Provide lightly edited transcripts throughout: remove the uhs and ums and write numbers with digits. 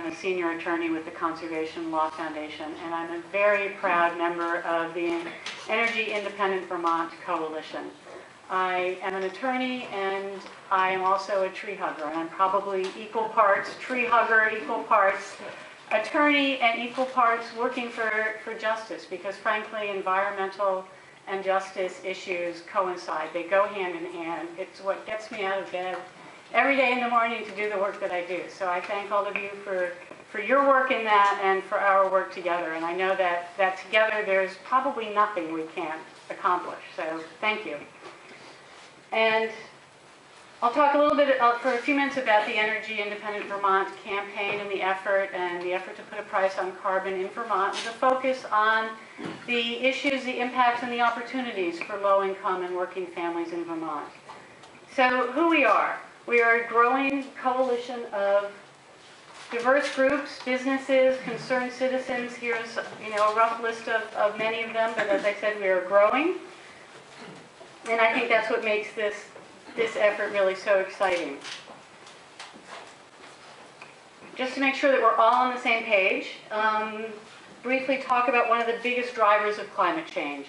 a senior attorney with the Conservation Law Foundation, and I'm a very proud member of the Energy Independent Vermont Coalition. I am an attorney, and I am also a tree hugger, and I'm probably equal parts tree hugger, equal parts attorney, and equal parts working for justice, because frankly, environmental and justice issues coincide. They go hand in hand. It's what gets me out of bed every day in the morning to do the work that I do. So I thank all of you for your work in that and for our work together. And I know that together there's probably nothing we can't accomplish. So thank you. And I'll talk a little bit for a few minutes about the Energy Independent Vermont campaign and the effort to put a price on carbon in Vermont with a focus on the issues, the impacts, and the opportunities for low-income and working families in Vermont. So who we are. We are a growing coalition of diverse groups, businesses, concerned citizens. Here's a rough list of many of them, but as I said, we are growing. And I think that's what makes this effort really so exciting. Just to make sure that we're all on the same page, briefly talk about one of the biggest drivers of climate change.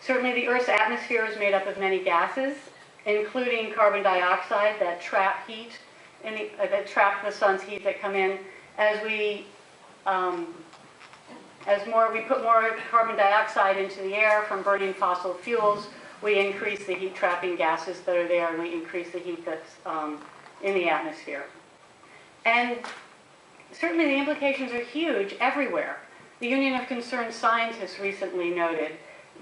Certainly the Earth's atmosphere is made up of many gases, including carbon dioxide that trap heat, that trap the sun's heat that come in. As we put more carbon dioxide into the air from burning fossil fuels, we increase the heat trapping gases that are there, and we increase the heat that's in the atmosphere. And certainly the implications are huge everywhere. The Union of Concerned Scientists recently noted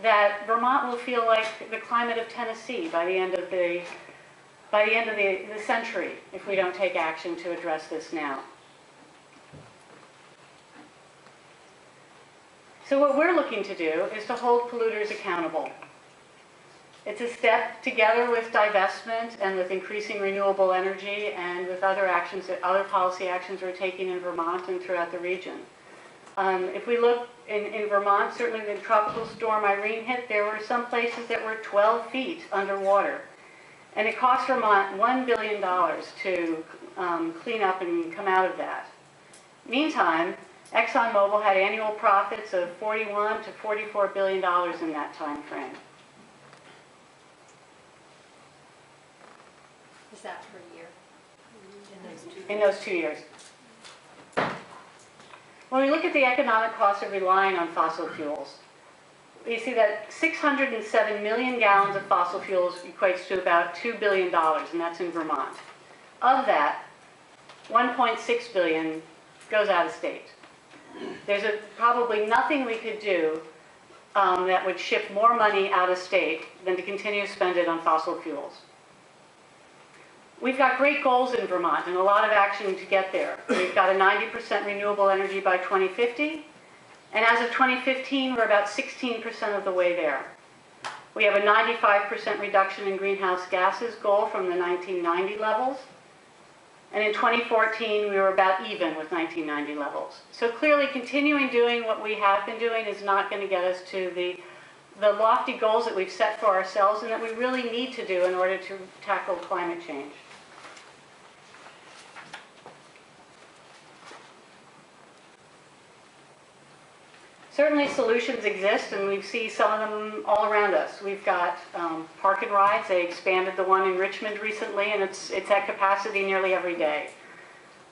that Vermont will feel like the climate of Tennessee by the end of the century if we don't take action to address this now. So what we're looking to do is to hold polluters accountable. It's a step together with divestment and with increasing renewable energy and with other actions, other policy actions we're taking in Vermont and throughout the region. If we look in Vermont, certainly when Tropical Storm Irene hit, there were some places that were 12 feet underwater. And it cost Vermont $1 billion to clean up and come out of that. Meantime, ExxonMobil had annual profits of $41 to $44 billion in that time frame. Is that per year? In those 2 years. When we look at the economic cost of relying on fossil fuels, we see that 607 million gallons of fossil fuels equates to about $2 billion, and that's in Vermont. Of that, 1.6 billion goes out of state. There's probably nothing we could do that would ship more money out of state than to continue to spend it on fossil fuels. We've got great goals in Vermont and a lot of action to get there. We've got a 90% renewable energy by 2050, and as of 2015, we're about 16% of the way there. We have a 95% reduction in greenhouse gases goal from the 1990 levels, and in 2014, we were about even with 1990 levels. So clearly, continuing doing what we have been doing is not going to get us to the lofty goals that we've set for ourselves and that we really need to do in order to tackle climate change. Certainly solutions exist, and we see some of them all around us. We've got park and rides. They expanded the one in Richmond recently, and it's at capacity nearly every day.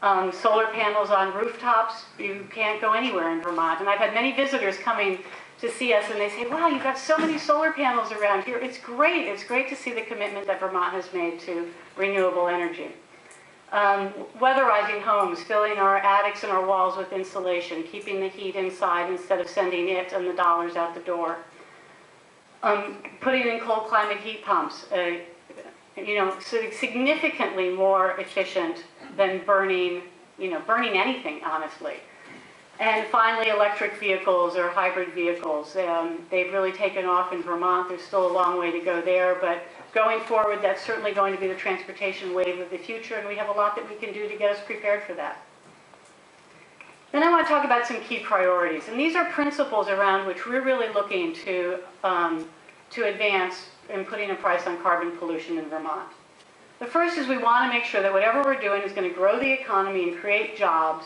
Solar panels on rooftops. You can't go anywhere in Vermont. And I've had many visitors coming to see us, and they say, wow, you've got so many solar panels around here. It's great. It's great to see the commitment that Vermont has made to renewable energy. Weatherizing homes, filling our attics and our walls with insulation, keeping the heat inside instead of sending it and the dollars out the door. Putting in cold climate heat pumps, significantly more efficient than burning anything, honestly. And finally, electric vehicles or hybrid vehicles. They've really taken off in Vermont. There's still a long way to go there, but going forward, that's certainly going to be the transportation wave of the future, and we have a lot that we can do to get us prepared for that. Then I want to talk about some key priorities, and these are principles around which we're really looking to advance in putting a price on carbon pollution in Vermont. The first is we want to make sure that whatever we're doing is going to grow the economy and create jobs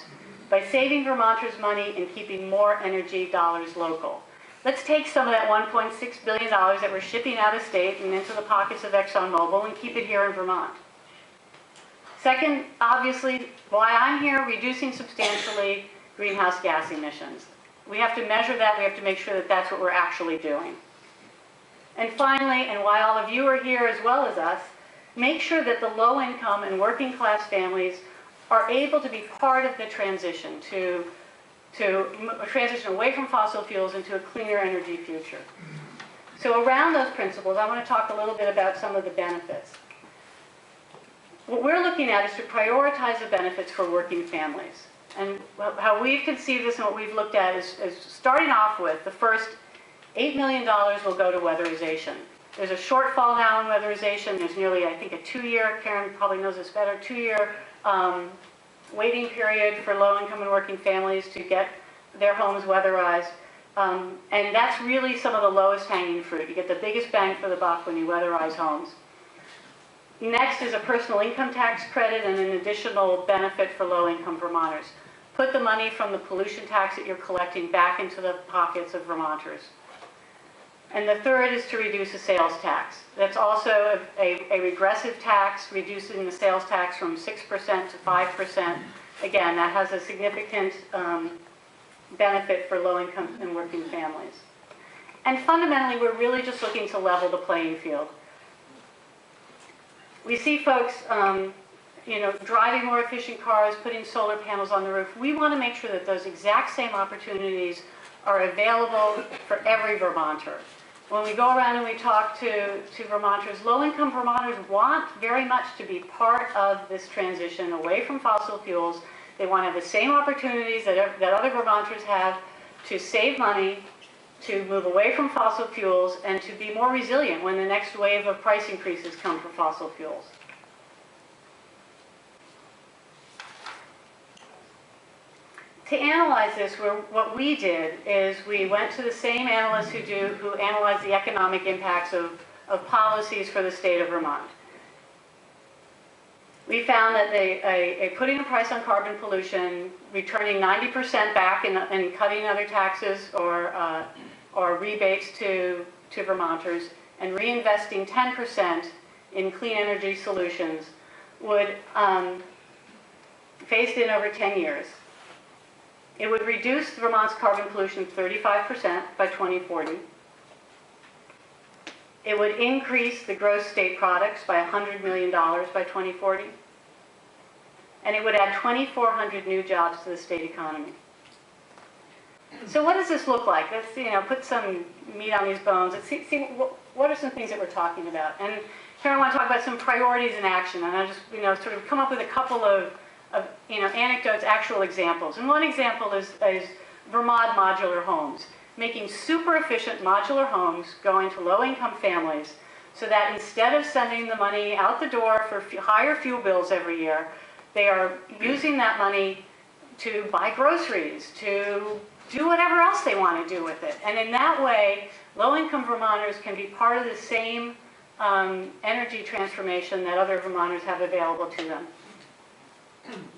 by saving Vermonters money and keeping more energy dollars local. Let's take some of that $1.6 billion that we're shipping out of state and into the pockets of ExxonMobil and keep it here in Vermont. Second, obviously, why I'm here, reducing substantially greenhouse gas emissions. We have to measure that. We have to make sure that that's what we're actually doing. And finally, and why all of you are here as well as us, make sure that the low-income and working-class families are able to be part of the transition to transition away from fossil fuels into a cleaner energy future. So around those principles, I want to talk a little bit about some of the benefits. What we're looking at is to prioritize the benefits for working families. And how we've conceived this and what we've looked at is starting off with the first $8 million will go to weatherization. There's a shortfall now in weatherization. There's nearly, I think, a 2-year, Karen probably knows this better, 2-year waiting period for low-income and working families to get their homes weatherized. And that's really some of the lowest hanging fruit. You get the biggest bang for the buck when you weatherize homes. Next is a personal income tax credit and an additional benefit for low-income Vermonters. Put the money from the pollution tax that you're collecting back into the pockets of Vermonters. And the third is to reduce the sales tax. That's also a regressive tax, reducing the sales tax from 6% to 5%. Again, that has a significant benefit for low-income and working families. And fundamentally, we're really just looking to level the playing field. We see folks driving more efficient cars, putting solar panels on the roof. We want to make sure that those exact same opportunities are available for every Vermonter. When we go around and we talk to Vermonters, low-income Vermonters want very much to be part of this transition away from fossil fuels. They want to have the same opportunities that other Vermonters have to save money, to move away from fossil fuels, and to be more resilient when the next wave of price increases come for fossil fuels. To analyze this, what we did is we went to the same analysts who analyze the economic impacts of policies for the state of Vermont. We found that putting a price on carbon pollution, returning 90% back and cutting other taxes or rebates to Vermonters, and reinvesting 10% in clean energy solutions would, phased in over 10 years, it would reduce Vermont's carbon pollution 35% by 2040. It would increase the gross state products by $100 million by 2040. And it would add 2,400 new jobs to the state economy. So what does this look like? Let's put some meat on these bones. Let's see what are some things that we're talking about. And here I want to talk about some priorities in action. And I just sort of come up with a couple of anecdotes, actual examples. And one example is Vermont modular homes, making super efficient modular homes going to low-income families so that instead of sending the money out the door for higher fuel bills every year, they are using that money to buy groceries, to do whatever else they want to do with it. And in that way, low-income Vermonters can be part of the same energy transformation that other Vermonters have available to them.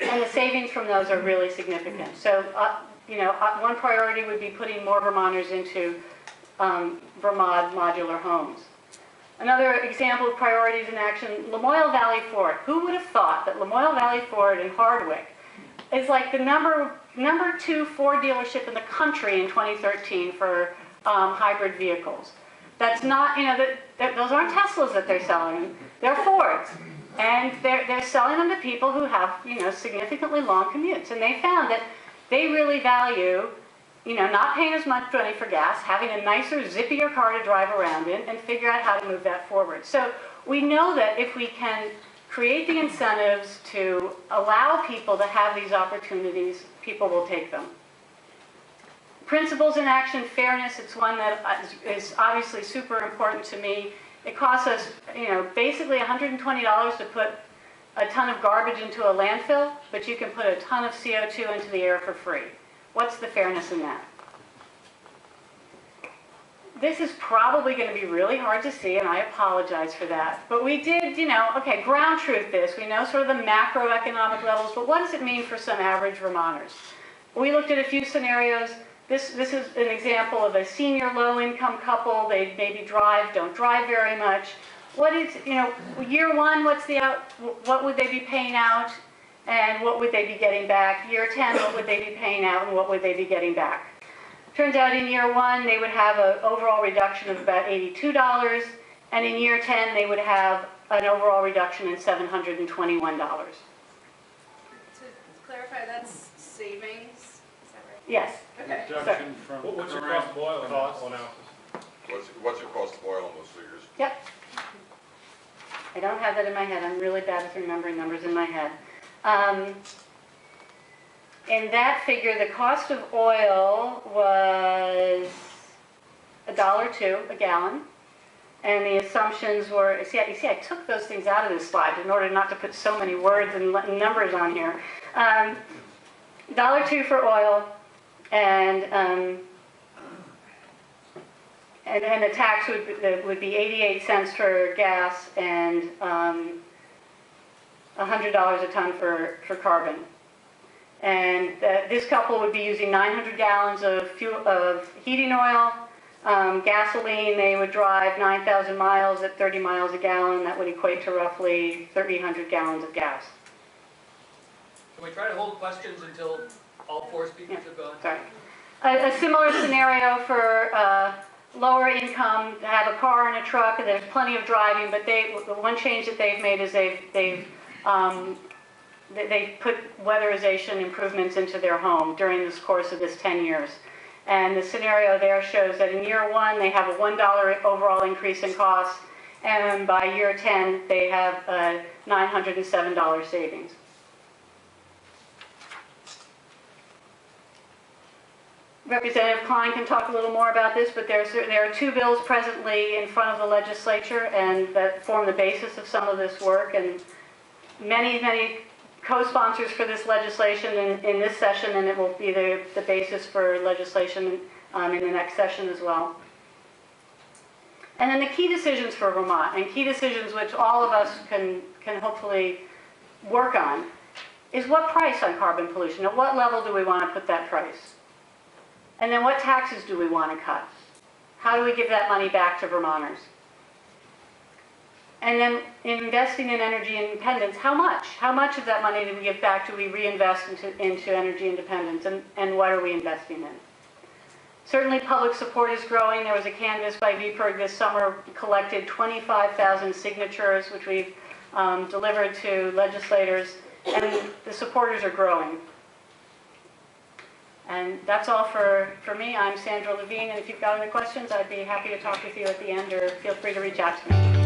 And the savings from those are really significant. So, one priority would be putting more Vermonters into Vermont modular homes. Another example of priorities in action, Lamoille Valley Ford. Who would have thought that Lamoille Valley Ford in Hardwick is like the number 2 Ford dealership in the country in 2013 for hybrid vehicles? That's not, those aren't Teslas that they're selling, they're Fords. And they're selling them to people who have, significantly long commutes. And they found that they really value, not paying as much money for gas, having a nicer, zippier car to drive around in, and figure out how to move that forward. So we know that if we can create the incentives to allow people to have these opportunities, people will take them. Principles in action, fairness, it's one that is obviously super important to me. It costs us, basically $120 to put a ton of garbage into a landfill, but you can put a ton of CO2 into the air for free. What's the fairness in that? This is probably going to be really hard to see, and I apologize for that. But we did, okay, ground truth this. We know sort of the macroeconomic levels, but what does it mean for some average Vermonters? We looked at a few scenarios. This is an example of a senior low-income couple. They maybe don't drive very much. What is, year one, what would they be paying out, and what would they be getting back? Year 10, what would they be paying out, and what would they be getting back? Turns out in year one, they would have an overall reduction of about $82, and in year 10, they would have an overall reduction in $721. To clarify, that's savings, is that right? Yes. Okay. Reduction from What's your current cost of oil in costs. 1 ounces? What's your cost of oil on those figures? Yep. I don't have that in my head. I'm really bad at remembering numbers in my head. In that figure, the cost of oil was $1.02 a gallon, and the assumptions were, you see, I took those things out of this slide in order not to put so many words and numbers on here. $1.02 for oil, and the tax would be 88 cents for gas and $100 a ton for carbon. And this couple would be using 900 gallons of heating oil. Gasoline, they would drive 9,000 miles at 30 miles a gallon. That would equate to roughly 3,800 gallons of gas. Can we try to hold questions until all 4 speakers have gone? Sorry. A similar scenario for lower income, to have a car and a truck, and there's plenty of driving, but the one change that they've made is they've put weatherization improvements into their home during this course of this 10 years. And the scenario there shows that in year 1, they have a $1 overall increase in cost, and by year 10, they have a $907 savings. Representative Klein can talk a little more about this, but there are 2 bills presently in front of the legislature and that form the basis of some of this work, and many co-sponsors for this legislation in this session, and it will be the basis for legislation in the next session as well. And then the key decisions for Vermont, and key decisions which all of us can hopefully work on, is what price on carbon pollution? At what level do we want to put that price? And then what taxes do we want to cut? How do we give that money back to Vermonters? And then investing in energy independence, how much? How much of that money do we give back, do we reinvest into energy independence, and what are we investing in? Certainly public support is growing. There was a canvass by VPIRG this summer, collected 25,000 signatures, which we've delivered to legislators, and the supporters are growing. And that's all for me. I'm Sandra Levine, and if you've got any questions, I'd be happy to talk with you at the end, or feel free to reach out to me.